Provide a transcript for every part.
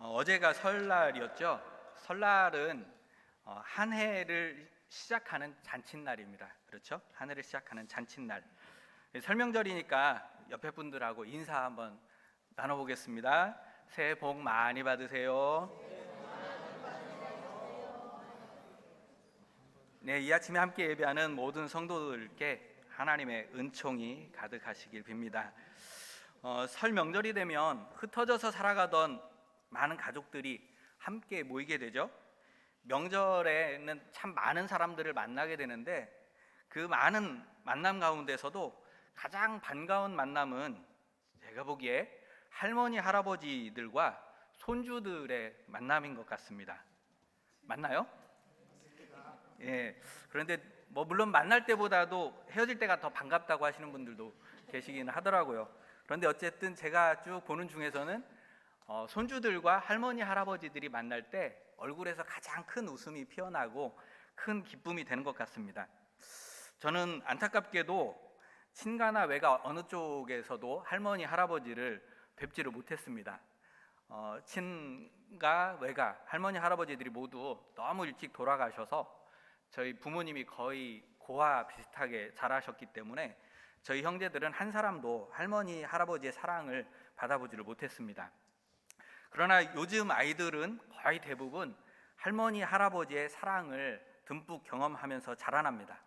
어제가 설날이었죠. 설날은 한 해를 시작하는 잔칫날입니다. 그렇죠? 한 해를 시작하는 잔칫날. 설명절이니까 옆에 분들하고 인사 한번 나눠보겠습니다. 새해 복 많이 받으세요. 네, 이 아침에 함께 예배하는 모든 성도들께 하나님의 은총이 가득하시길 빕니다. 설 명절이 되면 흩어져서 살아가던 많은 가족들이 함께 모이게 되죠. 명절에는 참 많은 사람들을 만나게 되는데 그 많은 만남 가운데서도 가장 반가운 만남은 제가 보기에 할머니, 할아버지들과 손주들의 만남인 것 같습니다. 맞나요? 예. 그런데 물론 만날 때보다도 헤어질 때가 더 반갑다고 하시는 분들도 계시긴 하더라고요. 그런데 어쨌든 제가 쭉 보는 중에서는 손주들과 할머니, 할아버지들이 만날 때 얼굴에서 가장 큰 웃음이 피어나고 큰 기쁨이 되는 것 같습니다. 저는 안타깝게도 친가나 외가 어느 쪽에서도 할머니, 할아버지를 뵙지를 못했습니다. 친가, 외가, 할머니, 할아버지들이 모두 너무 일찍 돌아가셔서 저희 부모님이 거의 고아 비슷하게 자라셨기 때문에 저희 형제들은 한 사람도 할머니, 할아버지의 사랑을 받아보지를 못했습니다. 그러나 요즘 아이들은 거의 대부분 할머니, 할아버지의 사랑을 듬뿍 경험하면서 자라납니다.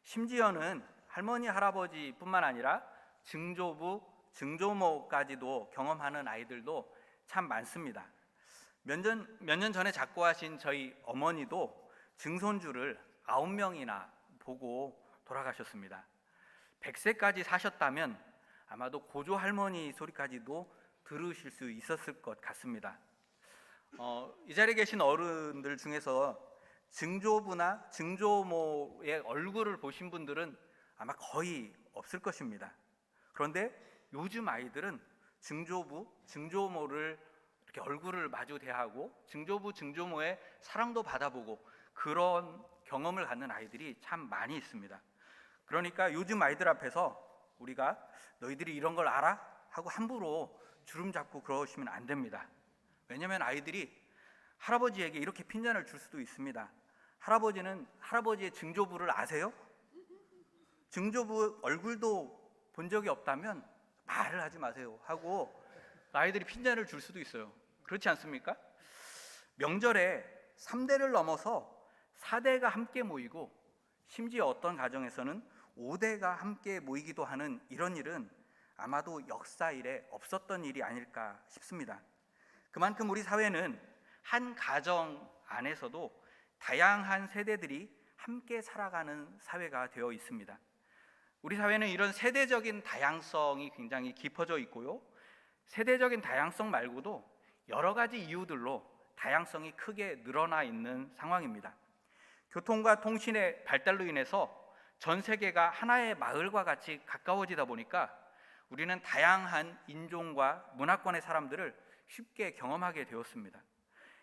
심지어는 할머니, 할아버지뿐만 아니라 증조부, 증조모까지도 경험하는 아이들도 참 많습니다. 몇 년 전에 작고하신 저희 어머니도 증손주를 9명이나 보고 돌아가셨습니다. 100세까지 사셨다면 아마도 고조 할머니 소리까지도 들으실 수 있었을 것 같습니다. 이 자리에 계신 어른들 중에서 증조부나 증조모의 얼굴을 보신 분들은 아마 거의 없을 것입니다. 그런데 요즘 아이들은 증조부, 증조모를 이렇게 얼굴을 마주 대하고 증조부, 증조모의 사랑도 받아보고 그런 경험을 갖는 아이들이 참 많이 있습니다. 그러니까 요즘 아이들 앞에서 우리가 너희들이 이런 걸 알아? 하고 함부로 주름 잡고 그러시면 안 됩니다. 왜냐하면 아이들이 할아버지에게 이렇게 핀잔을 줄 수도 있습니다. 할아버지는 할아버지의 증조부를 아세요? 증조부 얼굴도 본 적이 없다면 말을 하지 마세요 하고 아이들이 핀잔을 줄 수도 있어요. 그렇지 않습니까? 명절에 3대를 넘어서 4대가 함께 모이고 심지어 어떤 가정에서는 5대가 함께 모이기도 하는 이런 일은 아마도 역사 이래 없었던 일이 아닐까 싶습니다. 그만큼 우리 사회는 한 가정 안에서도 다양한 세대들이 함께 살아가는 사회가 되어 있습니다. 우리 사회는 이런 세대적인 다양성이 굉장히 깊어져 있고요. 세대적인 다양성 말고도 여러 가지 이유들로 다양성이 크게 늘어나 있는 상황입니다. 교통과 통신의 발달로 인해서 전 세계가 하나의 마을과 같이 가까워지다 보니까 우리는 다양한 인종과 문화권의 사람들을 쉽게 경험하게 되었습니다.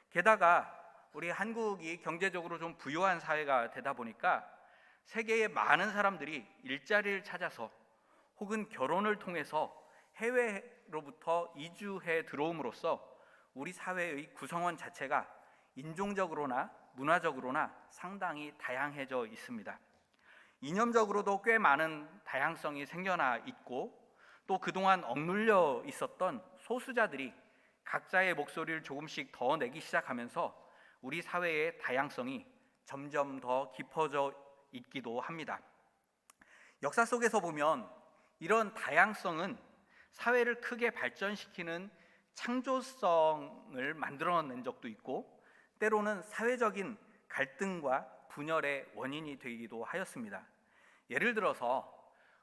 게다가 우리 한국이 경제적으로 좀 부유한 사회가 되다 보니까 세계의 많은 사람들이 일자리를 찾아서 혹은 결혼을 통해서 해외로부터 이주해 들어옴으로써 우리 사회의 구성원 자체가 인종적으로나 문화적으로나 상당히 다양해져 있습니다. 이념적으로도 꽤 많은 다양성이 생겨나 있고 또 그동안 억눌려 있었던 소수자들이 각자의 목소리를 조금씩 더 내기 시작하면서 우리 사회의 다양성이 점점 더 깊어져 있기도 합니다. 역사 속에서 보면 이런 다양성은 사회를 크게 발전시키는 창조성을 만들어낸 적도 있고 때로는 사회적인 갈등과 분열의 원인이 되기도 하였습니다. 예를 들어서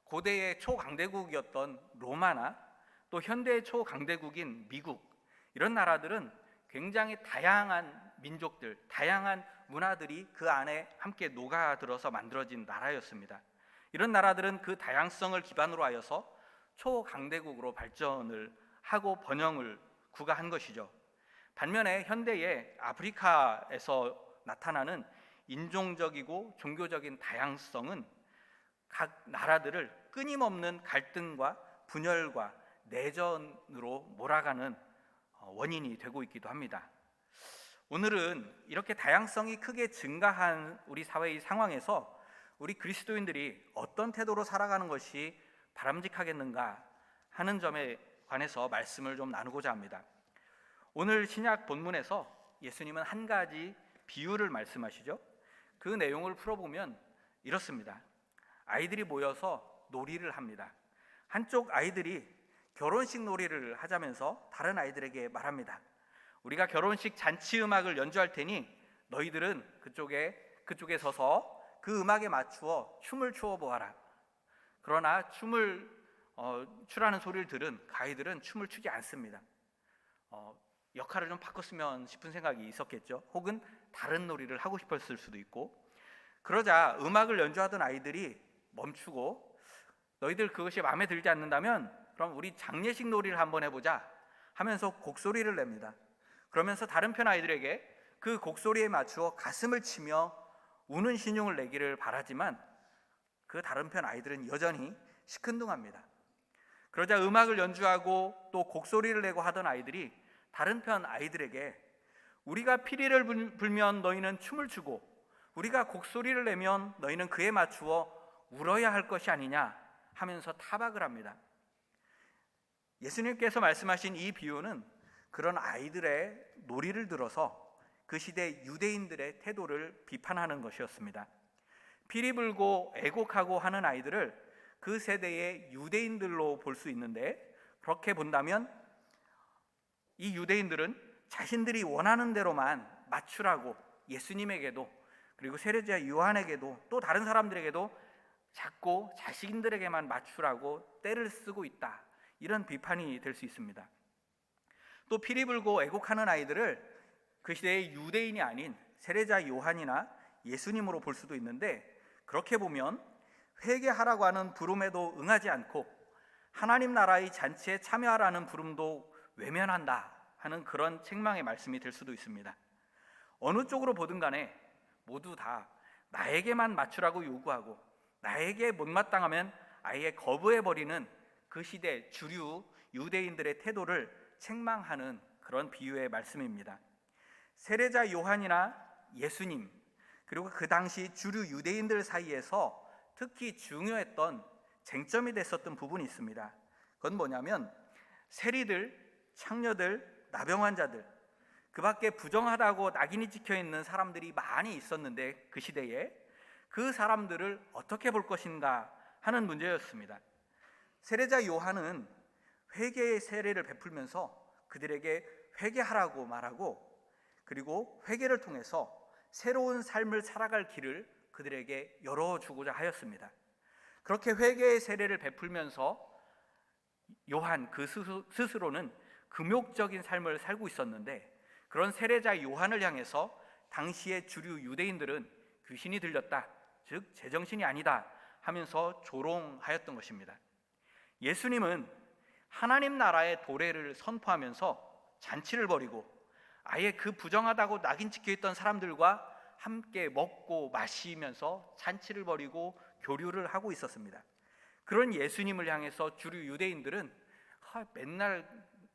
고대의 초강대국이었던 로마나 또 현대의 초강대국인 미국 이런 나라들은 굉장히 다양한 민족들, 다양한 문화들이 그 안에 함께 녹아들어서 만들어진 나라였습니다. 이런 나라들은 그 다양성을 기반으로 하여서 초강대국으로 발전을 하고 번영을 구가한 것이죠. 반면에 현대의 아프리카에서 나타나는 인종적이고 종교적인 다양성은 각 나라들을 끊임없는 갈등과 분열과 내전으로 몰아가는 원인이 되고 있기도 합니다. 오늘은 이렇게 다양성이 크게 증가한 우리 사회의 상황에서 우리 그리스도인들이 어떤 태도로 살아가는 것이 바람직하겠는가 하는 점에 관해서 말씀을 좀 나누고자 합니다. 오늘 신약 본문에서 예수님은 한 가지 비유를 말씀하시죠. 그 내용을 풀어보면 이렇습니다. 아이들이 모여서 놀이를 합니다. 한쪽 아이들이 결혼식 놀이를 하자면서 다른 아이들에게 말합니다. 우리가 결혼식 잔치 음악을 연주할 테니 너희들은 그쪽에 서서 그 음악에 맞추어 춤을 추어 보아라. 그러나 춤을 추라는 소리를 들은 그 아이들은 춤을 추지 않습니다. 역할을 좀 바꿨으면 싶은 생각이 있었겠죠. 혹은 다른 놀이를 하고 싶었을 수도 있고. 그러자 음악을 연주하던 아이들이 멈추고 너희들 그것이 마음에 들지 않는다면 그럼 우리 장례식 놀이를 한번 해보자 하면서 곡소리를 냅니다. 그러면서 다른 편 아이들에게 그 곡소리에 맞추어 가슴을 치며 우는 신용을 내기를 바라지만 그 다른 편 아이들은 여전히 시큰둥합니다. 그러자 음악을 연주하고 또 곡소리를 내고 하던 아이들이 다른 편 아이들에게 우리가 피리를 불면 너희는 춤을 추고 우리가 곡소리를 내면 너희는 그에 맞추어 울어야 할 것이 아니냐 하면서 타박을 합니다. 예수님께서 말씀하신 이 비유는 그런 아이들의 놀이를 들어서 그 시대 유대인들의 태도를 비판하는 것이었습니다. 피리 불고 애곡하고 하는 아이들을 그 세대의 유대인들로 볼 수 있는데, 그렇게 본다면 이 유대인들은 자신들이 원하는 대로만 맞추라고 예수님에게도 그리고 세례자 요한에게도 또 다른 사람들에게도 자꾸 자신들에게만 맞추라고 떼를 쓰고 있다, 이런 비판이 될 수 있습니다. 또 피리 불고 애곡하는 아이들을 그 시대의 유대인이 아닌 세례자 요한이나 예수님으로 볼 수도 있는데, 그렇게 보면 회개하라고 하는 부름에도 응하지 않고 하나님 나라의 잔치에 참여하라는 부름도 외면한다 하는 그런 책망의 말씀이 될 수도 있습니다. 어느 쪽으로 보든 간에 모두 다 나에게만 맞추라고 요구하고 나에게 못마땅하면 아예 거부해버리는 그 시대 주류 유대인들의 태도를 책망하는 그런 비유의 말씀입니다. 세례자 요한이나 예수님, 그리고 그 당시 주류 유대인들 사이에서 특히 중요했던 쟁점이 됐었던 부분이 있습니다. 그건 뭐냐면 세리들, 창녀들, 나병 환자들, 그 밖에 부정하다고 낙인이 찍혀있는 사람들이 많이 있었는데 그 시대에 그 사람들을 어떻게 볼 것인가 하는 문제였습니다. 세례자 요한은 회개의 세례를 베풀면서 그들에게 회개하라고 말하고, 그리고 회개를 통해서 새로운 삶을 살아갈 길을 그들에게 열어주고자 하였습니다. 그렇게 회개의 세례를 베풀면서 요한 그 스스로는 금욕적인 삶을 살고 있었는데, 그런 세례자 요한을 향해서 당시의 주류 유대인들은 귀신이 들렸다, 즉 제정신이 아니다 하면서 조롱하였던 것입니다. 예수님은 하나님 나라의 도래를 선포하면서 잔치를 벌이고 아예 그 부정하다고 낙인 찍혀있던 사람들과 함께 먹고 마시면서 잔치를 벌이고 교류를 하고 있었습니다. 그런 예수님을 향해서 주류 유대인들은 맨날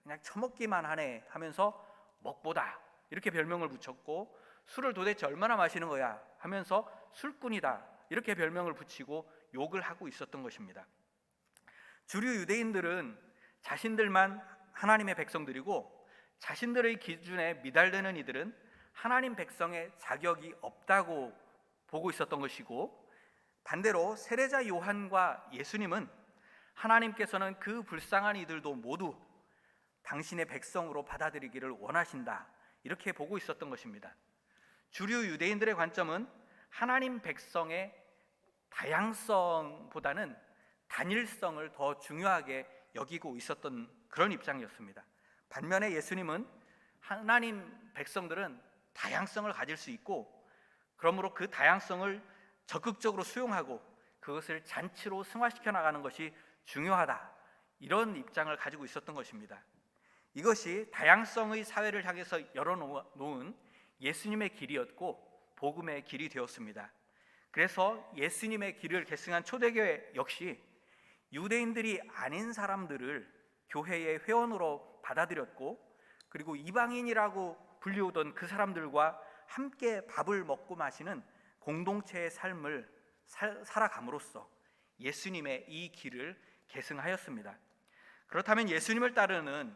그냥 처먹기만 하네 하면서 먹보다 이렇게 별명을 붙였고, 술을 도대체 얼마나 마시는 거야 하면서 술꾼이다 이렇게 별명을 붙이고 욕을 하고 있었던 것입니다. 주류 유대인들은 자신들만 하나님의 백성들이고 자신들의 기준에 미달되는 이들은 하나님 백성의 자격이 없다고 보고 있었던 것이고, 반대로 세례자 요한과 예수님은 하나님께서는 그 불쌍한 이들도 모두 당신의 백성으로 받아들이기를 원하신다 이렇게 보고 있었던 것입니다. 주류 유대인들의 관점은 하나님 백성의 다양성보다는 단일성을 더 중요하게 여기고 있었던 그런 입장이었습니다. 반면에 예수님은 하나님 백성들은 다양성을 가질 수 있고, 그러므로 그 다양성을 적극적으로 수용하고 그것을 잔치로 승화시켜 나가는 것이 중요하다, 이런 입장을 가지고 있었던 것입니다. 이것이 다양성의 사회를 향해서 열어놓은 예수님의 길이었고 복음의 길이 되었습니다. 그래서 예수님의 길을 계승한 초대교회 역시 유대인들이 아닌 사람들을 교회의 회원으로 받아들였고, 그리고 이방인이라고 불리우던 그 사람들과 함께 밥을 먹고 마시는 공동체의 삶을 살아감으로써 예수님의 이 길을 계승하였습니다. 그렇다면 예수님을 따르는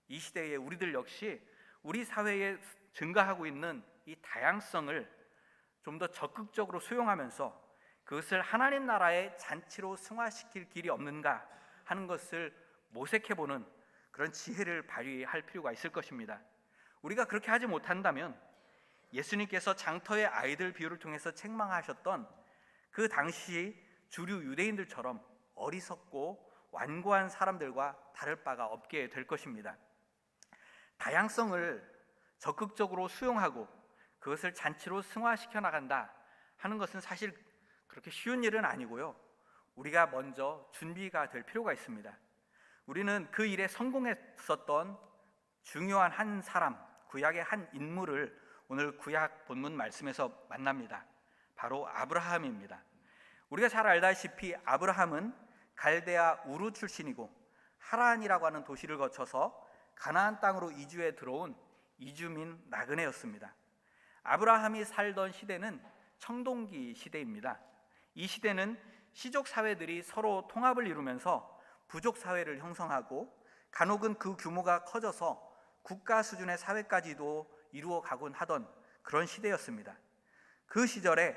이 시대의 우리들 역시 우리 사회에 증가하고 있는 이 다양성을 좀 더 적극적으로 수용하면서 그것을 하나님 나라의 잔치로 승화시킬 길이 없는가 하는 것을 모색해보는 그런 지혜를 발휘할 필요가 있을 것입니다. 우리가 그렇게 하지 못한다면 예수님께서 장터의 아이들 비유를 통해서 책망하셨던 그 당시 주류 유대인들처럼 어리석고 완고한 사람들과 다를 바가 없게 될 것입니다. 다양성을 적극적으로 수용하고 그것을 잔치로 승화시켜 나간다 하는 것은 사실 그렇게 쉬운 일은 아니고요. 우리가 먼저 준비가 될 필요가 있습니다. 우리는 그 일에 성공했었던 중요한 한 사람, 구약의 한 인물을 오늘 구약 본문 말씀에서 만납니다. 바로 아브라함입니다. 우리가 잘 알다시피 아브라함은 갈대아 우르 출신이고 하란이라고 하는 도시를 거쳐서 가나안 땅으로 이주해 들어온 이주민 나그네였습니다. 아브라함이 살던 시대는 청동기 시대입니다. 이 시대는 시족 사회들이 서로 통합을 이루면서 부족 사회를 형성하고 간혹은 그 규모가 커져서 국가 수준의 사회까지도 이루어 가곤 하던 그런 시대였습니다. 그 시절에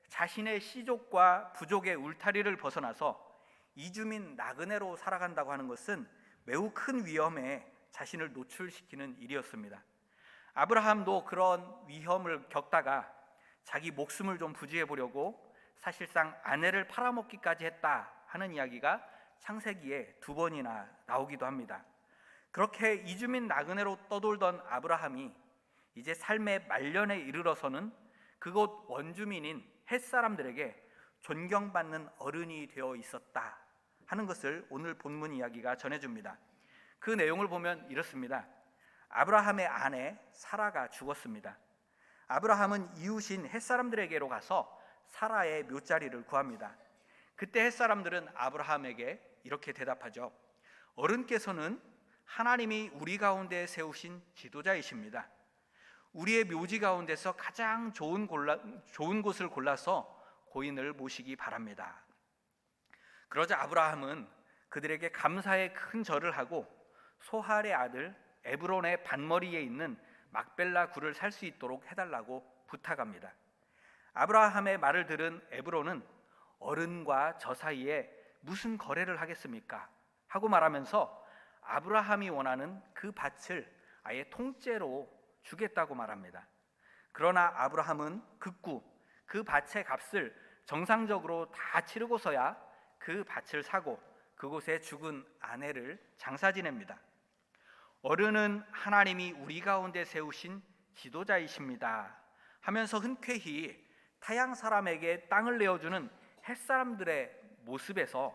자신의 시족과 부족의 울타리를 벗어나서 이주민 나그네로 살아간다고 하는 것은 매우 큰 위험에 자신을 노출시키는 일이었습니다. 아브라함도 그런 위험을 겪다가 자기 목숨을 좀 부지해 보려고 사실상 아내를 팔아먹기까지 했다 하는 이야기가 창세기에 2번이나 나오기도 합니다. 그렇게 이주민 나그네로 떠돌던 아브라함이 이제 삶의 말년에 이르러서는 그곳 원주민인 햇사람들에게 존경받는 어른이 되어 있었다 하는 것을 오늘 본문 이야기가 전해줍니다. 그 내용을 보면 이렇습니다. 아브라함의 아내 사라가 죽었습니다. 아브라함은 이웃인 햇사람들에게로 가서 사라의 묘자리를 구합니다. 그때 햇사람들은 아브라함에게 이렇게 대답하죠. 어른께서는 하나님이 우리 가운데 세우신 지도자이십니다. 우리의 묘지 가운데서 가장 좋은 곳을 골라서 고인을 모시기 바랍니다. 그러자 아브라함은 그들에게 감사의 큰 절을 하고 소할의 아들 에브론의 반머리에 있는 막벨라 굴을 살 수 있도록 해달라고 부탁합니다. 아브라함의 말을 들은 에브론은 어른과 저 사이에 무슨 거래를 하겠습니까? 하고 말하면서 아브라함이 원하는 그 밭을 아예 통째로 주겠다고 말합니다. 그러나 아브라함은 극구 그 밭의 값을 정상적으로 다 치르고서야 그 밭을 사고 그곳에 죽은 아내를 장사 지냅니다. 어른은 하나님이 우리 가운데 세우신 지도자이십니다 하면서 흔쾌히 타양 사람에게 땅을 내어주는 햇사람들의 모습에서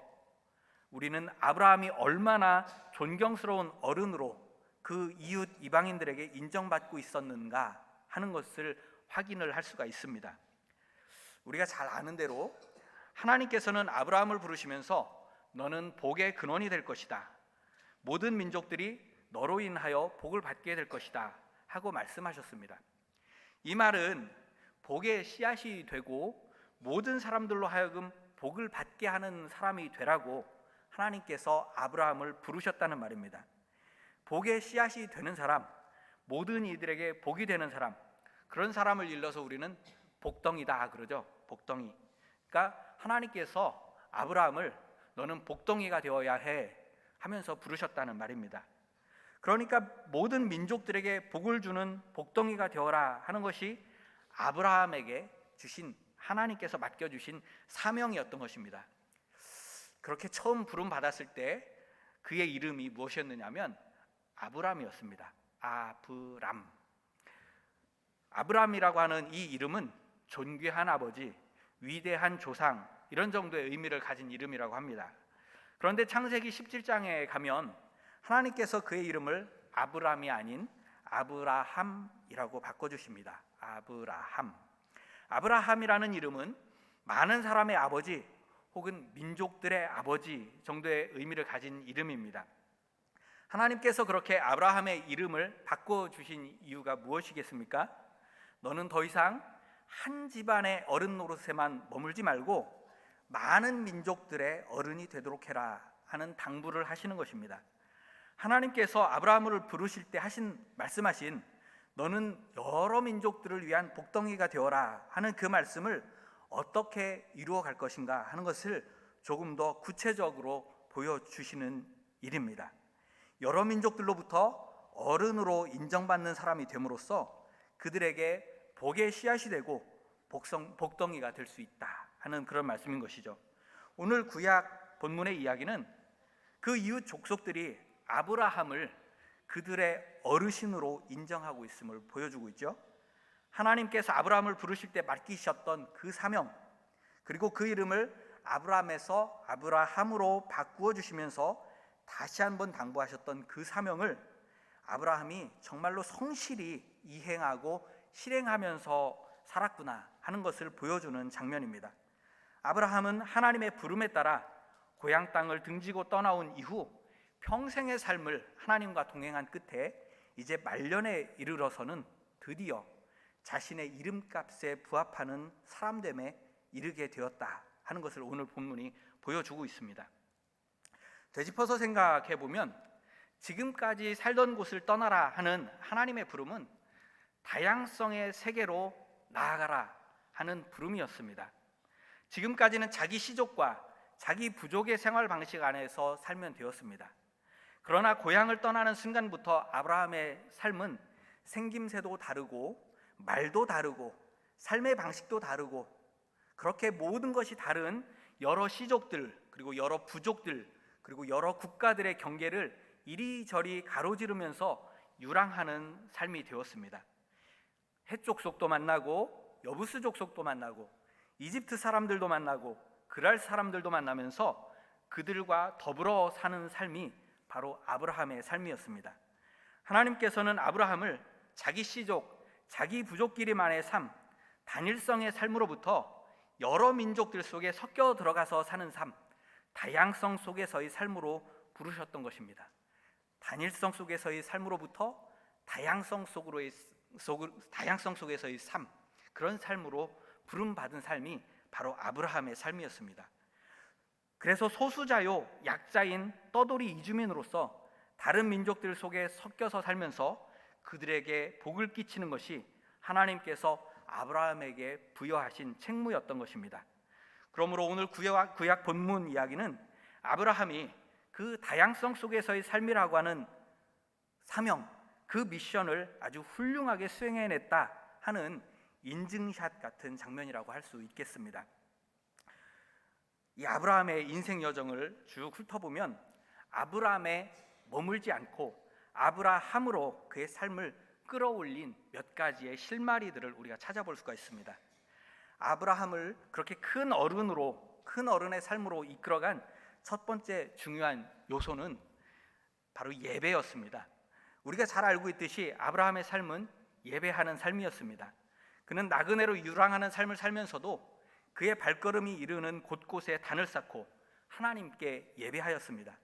우리는 아브라함이 얼마나 존경스러운 어른으로 그 이웃 이방인들에게 인정받고 있었는가 하는 것을 확인을 할 수가 있습니다. 우리가 잘 아는 대로 하나님께서는 아브라함을 부르시면서 너는 복의 근원이 될 것이다. 모든 민족들이 너로 인하여 복을 받게 될 것이다 하고 말씀하셨습니다. 이 말은 복의 씨앗이 되고 모든 사람들로 하여금 복을 받게 하는 사람이 되라고 하나님께서 아브라함을 부르셨다는 말입니다. 복의 씨앗이 되는 사람, 모든 이들에게 복이 되는 사람, 그런 사람을 일러서 우리는 복덩이다 그러죠. 복덩이. 그러니까 하나님께서 아브라함을 너는 복덩이가 되어야 해 하면서 부르셨다는 말입니다. 그러니까 모든 민족들에게 복을 주는 복덩이가 되어라 하는 것이 아브라함에게 주신 하나님께서 맡겨주신 사명이었던 것입니다. 그렇게 처음 부름 받았을 때 그의 이름이 무엇이었느냐면 아브람이었습니다. 아브람. 아브람이라고 하는 이 이름은 존귀한 아버지, 위대한 조상 이런 정도의 의미를 가진 이름이라고 합니다. 그런데 창세기 17장에 가면 하나님께서 그의 이름을 아브람이 아닌 아브라함이라고 바꿔주십니다. 아브라함. 아브라함이라는 이름은 많은 사람의 아버지 혹은 민족들의 아버지 정도의 의미를 가진 이름입니다. 하나님께서 그렇게 아브라함의 이름을 바꿔주신 이유가 무엇이겠습니까? 너는 더 이상 한 집안의 어른 노릇에만 머물지 말고 많은 민족들의 어른이 되도록 해라 하는 당부를 하시는 것입니다. 하나님께서 아브라함을 부르실 때 말씀하신 너는 여러 민족들을 위한 복덩이가 되어라 하는 그 말씀을 어떻게 이루어 갈 것인가 하는 것을 조금 더 구체적으로 보여주시는 일입니다. 여러 민족들로부터 어른으로 인정받는 사람이 됨으로써 그들에게 복의 씨앗이 되고 복덩이가 될 수 있다 하는 그런 말씀인 것이죠. 오늘 구약 본문의 이야기는 그 이웃 족속들이 아브라함을 그들의 어르신으로 인정하고 있음을 보여주고 있죠. 하나님께서 아브라함을 부르실 때 맡기셨던 그 사명, 그리고 그 이름을 아브라함에서 아브라함으로 바꾸어 주시면서 다시 한번 당부하셨던 그 사명을 아브라함이 정말로 성실히 이행하고 실행하면서 살았구나 하는 것을 보여주는 장면입니다. 아브라함은 하나님의 부름에 따라 고향 땅을 등지고 떠나온 이후 평생의 삶을 하나님과 동행한 끝에 이제 말년에 이르러서는 드디어 자신의 이름값에 부합하는 사람됨에 이르게 되었다 하는 것을 오늘 본문이 보여주고 있습니다. 되짚어서 생각해 보면 지금까지 살던 곳을 떠나라 하는 하나님의 부름은 다양성의 세계로 나아가라 하는 부름이었습니다. 지금까지는 자기 시족과 자기 부족의 생활 방식 안에서 살면 되었습니다. 그러나 고향을 떠나는 순간부터 아브라함의 삶은 생김새도 다르고 말도 다르고 삶의 방식도 다르고 그렇게 모든 것이 다른 여러 시족들, 그리고 여러 부족들, 그리고 여러 국가들의 경계를 이리저리 가로지르면서 유랑하는 삶이 되었습니다. 헷 족속도 만나고 여부스 족속도 만나고 이집트 사람들도 만나고 그랄 사람들도 만나면서 그들과 더불어 사는 삶이 바로 아브라함의 삶이었습니다. 하나님께서는 아브라함을 자기 시족, 자기 부족끼리만의 삶, 단일성의 삶으로부터 여러 민족들 속에 섞여 들어가서 사는 삶, 다양성 속에서의 삶으로 부르셨던 것입니다. 단일성 속에서의 삶으로부터 다양성 속에서의 삶, 그런 삶으로 부름받은 삶이 바로 아브라함의 삶이었습니다. 그래서 소수자요 약자인 떠돌이 이주민으로서 다른 민족들 속에 섞여서 살면서 그들에게 복을 끼치는 것이 하나님께서 아브라함에게 부여하신 책무였던 것입니다. 그러므로 오늘 구약 본문 이야기는 아브라함이 그 다양성 속에서의 삶이라고 하는 사명, 그 미션을 아주 훌륭하게 수행해냈다 하는 인증샷 같은 장면이라고 할 수 있겠습니다. 이 아브라함의 인생 여정을 쭉 훑어보면 아브라함에 머물지 않고 아브라함으로 그의 삶을 끌어올린 몇 가지의 실마리들을 우리가 찾아볼 수가 있습니다. 아브라함을 그렇게 큰 어른의 삶으로 이끌어간 첫 번째 중요한 요소는 바로 예배였습니다. 우리가 잘 알고 있듯이 아브라함의 삶은 예배하는 삶이었습니다. 그는 나그네로 유랑하는 삶을 살면서도 그의 발걸음이 이르는 곳곳에 단을 쌓고 하나님께 예배하였습니다.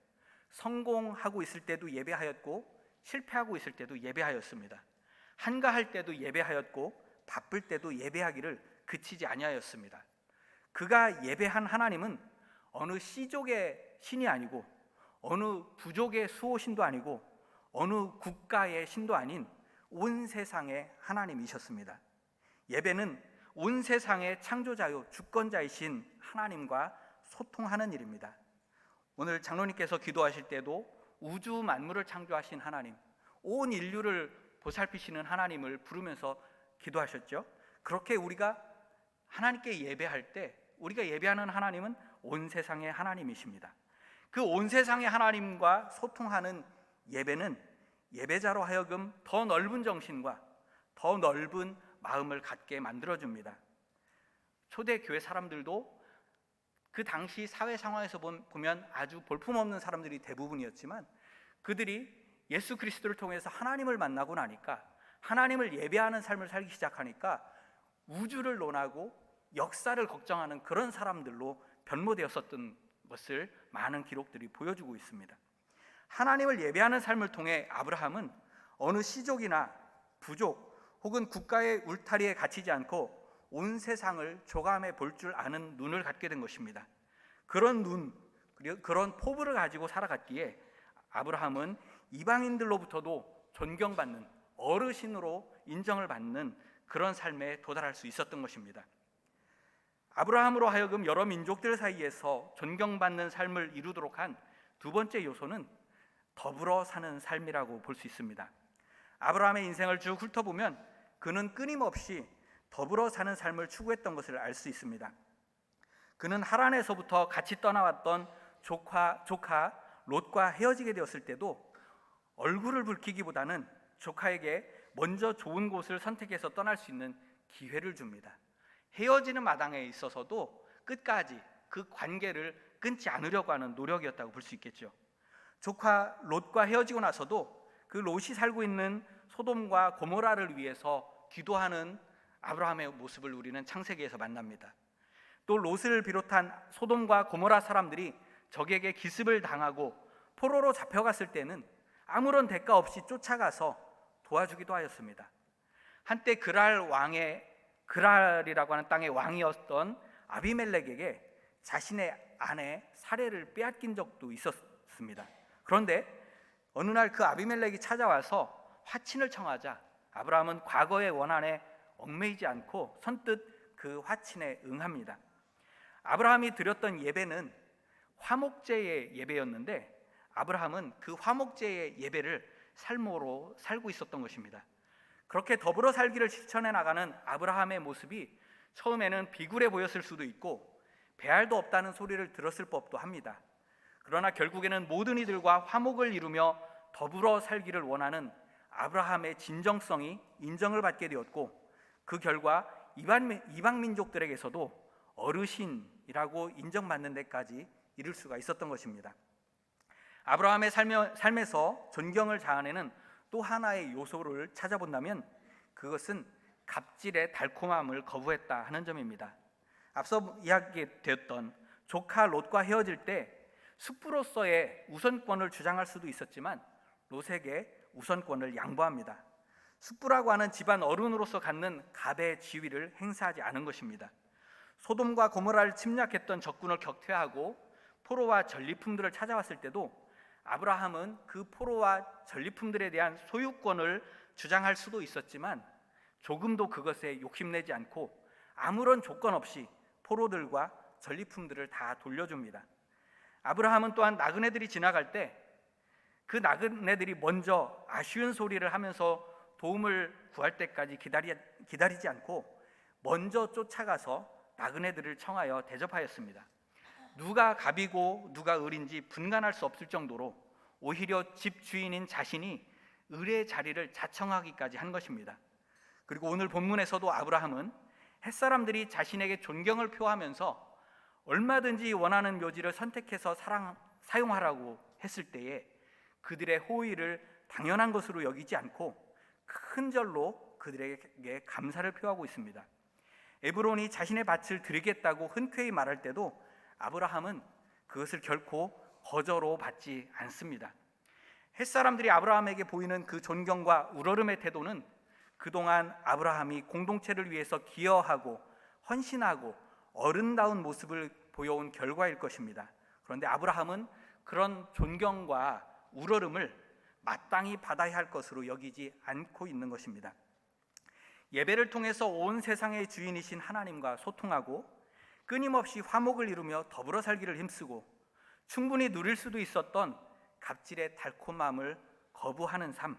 성공하고 있을 때도 예배하였고 실패하고 있을 때도 예배하였습니다. 한가할 때도 예배하였고 바쁠 때도 예배하기를 그치지 아니하였습니다. 그가 예배한 하나님은 어느 씨족의 신이 아니고 어느 부족의 수호신도 아니고 어느 국가의 신도 아닌 온 세상의 하나님이셨습니다. 예배는 온 세상의 창조자요 주권자이신 하나님과 소통하는 일입니다. 오늘 장로님께서 기도하실 때도 우주 만물을 창조하신 하나님, 온 인류를 보살피시는 하나님을 부르면서 기도하셨죠. 그렇게 우리가 하나님께 예배할 때 우리가 예배하는 하나님은 온 세상의 하나님이십니다. 그 온 세상의 하나님과 소통하는 예배는 예배자로 하여금 더 넓은 정신과 더 넓은 마음을 갖게 만들어줍니다. 초대교회 사람들도 그 당시 사회 상황에서 보면 아주 볼품없는 사람들이 대부분이었지만 그들이 예수 그리스도를 통해서 하나님을 만나고 나니까 하나님을 예배하는 삶을 살기 시작하니까 우주를 논하고 역사를 걱정하는 그런 사람들로 변모되었었던 것을 많은 기록들이 보여주고 있습니다. 하나님을 예배하는 삶을 통해 아브라함은 어느 시족이나 부족 혹은 국가의 울타리에 갇히지 않고 온 세상을 조감해 볼 줄 아는 눈을 갖게 된 것입니다. 그런 눈, 그런 포부를 가지고 살아갔기에 아브라함은 이방인들로부터도 존경받는 어르신으로 인정을 받는 그런 삶에 도달할 수 있었던 것입니다. 아브라함으로 하여금 여러 민족들 사이에서 존경받는 삶을 이루도록 한 두 번째 요소는 더불어 사는 삶이라고 볼 수 있습니다. 아브라함의 인생을 쭉 훑어보면 그는 끊임없이 더불어 사는 삶을 추구했던 것을 알 수 있습니다. 그는 하란에서부터 같이 떠나왔던 조카 롯과 헤어지게 되었을 때도 얼굴을 붉히기보다는 조카에게 먼저 좋은 곳을 선택해서 떠날 수 있는 기회를 줍니다. 헤어지는 마당에 있어서도 끝까지 그 관계를 끊지 않으려고 하는 노력이었다고 볼 수 있겠죠. 조카 롯과 헤어지고 나서도 그 롯이 살고 있는 소돔과 고모라를 위해서 기도하는 아브라함의 모습을 우리는 창세기에서 만납니다. 또 롯을 비롯한 소돔과 고모라 사람들이 적에게 기습을 당하고 포로로 잡혀갔을 때는 아무런 대가 없이 쫓아가서 도와주기도 하였습니다. 한때 그랄이라고 하는 땅의 왕이었던 아비멜렉에게 자신의 아내 사레를 빼앗긴 적도 있었습니다. 그런데 어느 날 그 아비멜렉이 찾아와서 화친을 청하자 아브라함은 과거의 원한에 얽매이지 않고 선뜻 그 화친에 응합니다. 아브라함이 드렸던 예배는 화목제의 예배였는데 아브라함은 그 화목제의 예배를 삶으로 살고 있었던 것입니다. 그렇게 더불어 살기를 실천해 나가는 아브라함의 모습이 처음에는 비굴해 보였을 수도 있고 배알도 없다는 소리를 들었을 법도 합니다. 그러나 결국에는 모든 이들과 화목을 이루며 더불어 살기를 원하는 아브라함의 진정성이 인정을 받게 되었고 그 결과 이방 민족들에게서도 어르신이라고 인정받는 데까지 이를 수가 있었던 것입니다. 아브라함의 삶에서 존경을 자아내는 또 하나의 요소를 찾아본다면 그것은 갑질의 달콤함을 거부했다 하는 점입니다. 앞서 이야기되었던 조카 롯과 헤어질 때 숙부로서의 우선권을 주장할 수도 있었지만 롯에게 우선권을 양보합니다. 숙부라고 하는 집안 어른으로서 갖는 갑의 지위를 행사하지 않은 것입니다. 소돔과 고모라를 침략했던 적군을 격퇴하고 포로와 전리품들을 찾아왔을 때도 아브라함은 그 포로와 전리품들에 대한 소유권을 주장할 수도 있었지만 조금도 그것에 욕심내지 않고 아무런 조건 없이 포로들과 전리품들을 다 돌려줍니다. 아브라함은 또한 나그네들이 지나갈 때 그 나그네들이 먼저 아쉬운 소리를 하면서 도움을 구할 때까지 기다리지 않고 먼저 쫓아가서 나그네들을 청하여 대접하였습니다. 누가 갑이고 누가 을인지 분간할 수 없을 정도로 오히려 집 주인인 자신이 을의 자리를 자청하기까지 한 것입니다. 그리고 오늘 본문에서도 아브라함은 햇사람들이 자신에게 존경을 표하면서 얼마든지 원하는 묘지를 선택해서 사용하라고 했을 때에 그들의 호의를 당연한 것으로 여기지 않고 큰 절로 그들에게 감사를 표하고 있습니다. 에브론이 자신의 밭을 드리겠다고 흔쾌히 말할 때도 아브라함은 그것을 결코 거저로 받지 않습니다. 햇사람들이 아브라함에게 보이는 그 존경과 우러름의 태도는 그동안 아브라함이 공동체를 위해서 기여하고 헌신하고 어른다운 모습을 보여온 결과일 것입니다. 그런데 아브라함은 그런 존경과 우러름을 마땅히 받아야 할 것으로 여기지 않고 있는 것입니다. 예배를 통해서 온 세상의 주인이신 하나님과 소통하고 끊임없이 화목을 이루며 더불어 살기를 힘쓰고 충분히 누릴 수도 있었던 갑질의 달콤함을 거부하는 삶,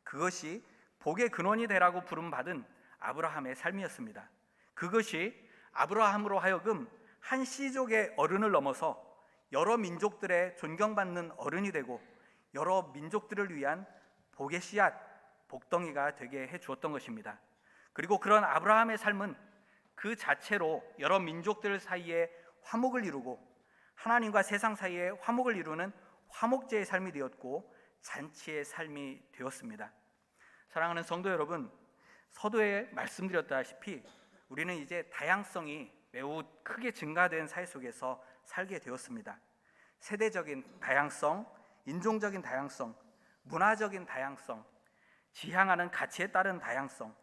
그것이 복의 근원이 되라고 부름받은 아브라함의 삶이었습니다. 그것이 아브라함으로 하여금 한 씨족의 어른을 넘어서 여러 민족들의 존경받는 어른이 되고 여러 민족들을 위한 복의 씨앗, 복덩이가 되게 해주었던 것입니다. 그리고 그런 아브라함의 삶은 그 자체로 여러 민족들 사이에 화목을 이루고 하나님과 세상 사이에 화목을 이루는 화목제의 삶이 되었고 잔치의 삶이 되었습니다. 사랑하는 성도 여러분, 서두에 말씀드렸다시피 우리는 이제 다양성이 매우 크게 증가된 사회 속에서 살게 되었습니다. 세대적인 다양성, 인종적인 다양성, 문화적인 다양성, 지향하는 가치에 따른 다양성,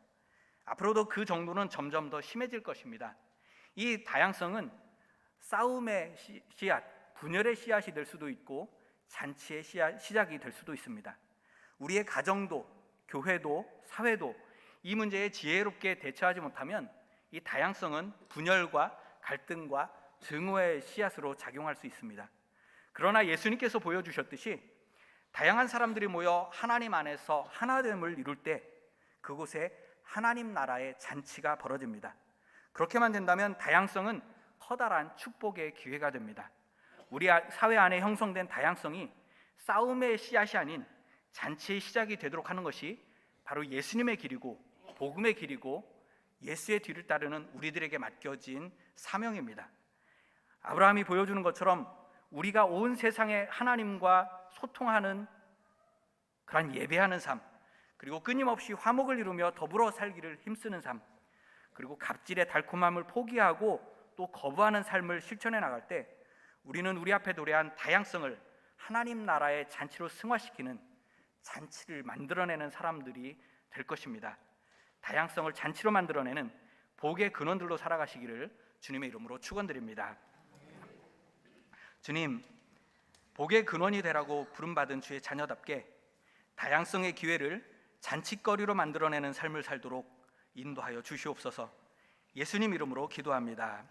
앞으로도 그 정도는 점점 더 심해질 것입니다. 이 다양성은 싸움의 씨앗, 분열의 씨앗이 될 수도 있고 잔치의 시작이 될 수도 있습니다. 우리의 가정도, 교회도, 사회도 이 문제에 지혜롭게 대처하지 못하면 이 다양성은 분열과 갈등과 증오의 씨앗으로 작용할 수 있습니다. 그러나 예수님께서 보여주셨듯이 다양한 사람들이 모여 하나님 안에서 하나됨을 이룰 때 그곳에 하나님 나라의 잔치가 벌어집니다. 그렇게만 된다면 다양성은 커다란 축복의 기회가 됩니다. 우리 사회 안에 형성된 다양성이 싸움의 씨앗이 아닌 잔치의 시작이 되도록 하는 것이 바로 예수님의 길이고 복음의 길이고 예수의 뒤를 따르는 우리들에게 맡겨진 사명입니다. 아브라함이 보여주는 것처럼 우리가 온 세상에 하나님과 소통하는 그런 예배하는 삶, 그리고 끊임없이 화목을 이루며 더불어 살기를 힘쓰는 삶, 그리고 갑질의 달콤함을 포기하고 또 거부하는 삶을 실천해 나갈 때 우리는 우리 앞에 도래한 다양성을 하나님 나라의 잔치로 승화시키는 잔치를 만들어내는 사람들이 될 것입니다. 다양성을 잔치로 만들어내는 복의 근원들로 살아가시기를 주님의 이름으로 축원드립니다. 주님, 복의 근원이 되라고 부름받은 주의 자녀답게 다양성의 기회를 잔치거리로 만들어내는 삶을 살도록 인도하여 주시옵소서. 예수님 이름으로 기도합니다.